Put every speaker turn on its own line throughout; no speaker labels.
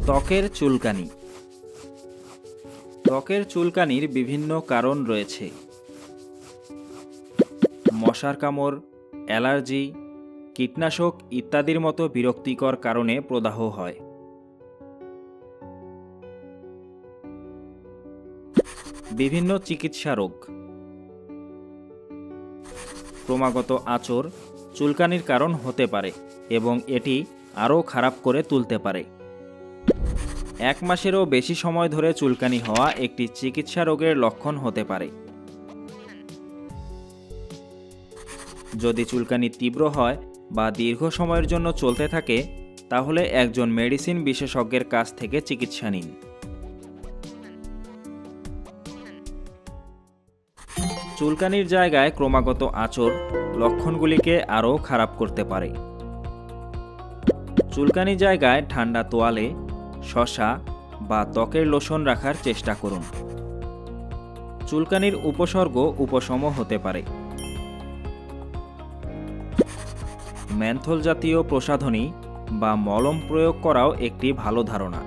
ত্বকের চুলকানি। ত্বকের চুলকানির বিভিন্ন কারণ রয়েছে। মশার কামড়, অ্যালার্জি, কীটনাশক ইত্যাদির মতো বিরক্তিকর কারণে প্রদাহ হয়। বিভিন্ন চিকিৎসা রোগ। ক্রমাগত আঁচড় চুলকানির কারণ হতে পারে এবং এটি আরও খারাপ করে তুলতে পারে। 1 মাসেরও বেশি সময় ধরে চুলকানি হওয়া একটি চিকিৎসা রোগের লক্ষণ হতে পারে। যদি চুলকানি তীব্র হয় বা দীর্ঘ সময়ের জন্য চলতে থাকে, তাহলে একজন মেডিসিন বিশেষজ্ঞের কাছ থেকে চিকিৎসা নিন। চুলকানির জায়গায় ক্রমাগত আঁচড় লক্ষণগুলিকে আরও খারাপ করতে পারে। চুলকানি জায়গায় ঠান্ডা তোয়ালে, শসা বা ত্বকের লোশন রাখার চেষ্টা করুন। চুলকানির উপসর্গ উপশম হতে পারে। মেন্থল জাতীয় প্রসাধনী বা মলম প্রয়োগ করাও একটি ভালো ধারণা।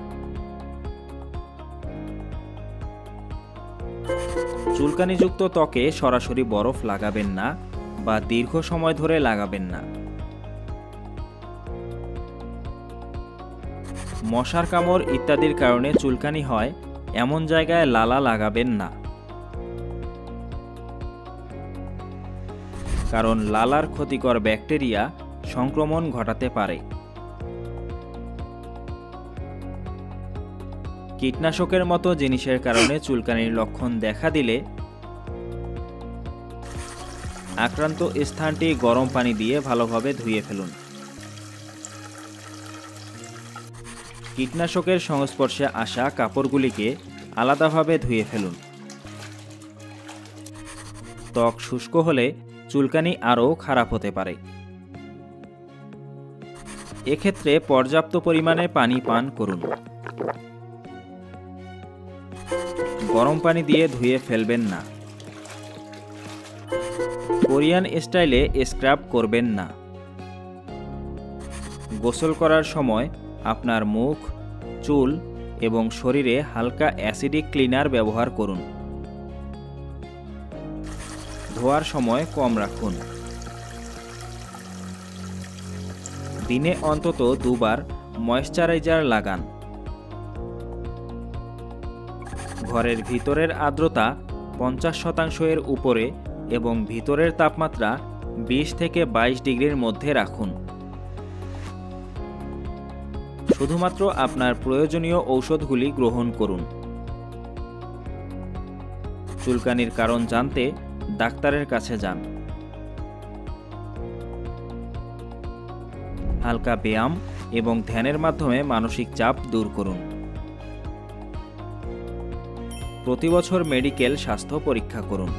চুলকানিযুক্ত ত্বকে সরাসরি বরফ লাগাবেন না বা দীর্ঘ সময় ধরে লাগাবেন না। মশার কামড় ইত্যাদির কারণে চুলকানি হয় এমন জায়গায় লালা লাগাবেন না, কারণ লালার ক্ষতিকর ব্যাকটেরিয়া সংক্রমণ ঘটাতে পারে। কীটনাশকের মতো জিনিসের কারণে চুলকানির লক্ষণ দেখা দিলে আক্রান্ত স্থানটি গরম পানি দিয়ে ভালোভাবে ধুয়ে ফেলুন। কীটনাশকের সংস্পর্শে আসা কাপড়গুলিকে আলাদাভাবে ধুয়ে ফেলুন। ত্বক শুষ্ক হলে চুলকানি আরও খারাপ হতে পারে। এক্ষেত্রে পর্যাপ্ত পরিমাণে পানি পান করুন। গরম পানি দিয়ে ধুয়ে ফেলবেন না। কোরিয়ান স্টাইলে স্ক্রাব করবেন না। গোসল করার সময় আপনার মুখ, চুল এবং শরীরে হালকা অ্যাসিডিক ক্লিনার ব্যবহার করুন। ধোয়ার সময় কম রাখুন। দিনে অন্তত 2 বার ময়েশ্চারাইজার লাগান। ঘরের ভিতরের আর্দ্রতা 50% উপরে এবং ভিতরের তাপমাত্রা 20 থেকে 22 ডিগ্রির মধ্যে রাখুন। শুধুমাত্র আপনার প্রয়োজনীয় ঔষধগুলি গ্রহণ করুন। চুলকানির কারণ জানতে ডাক্তারের কাছে যান। হালকা ব্যায়াম এবং ধ্যানের মাধ্যমে মানসিক চাপ দূর করুন। প্রতি বছর মেডিকেল স্বাস্থ্য পরীক্ষা করুন।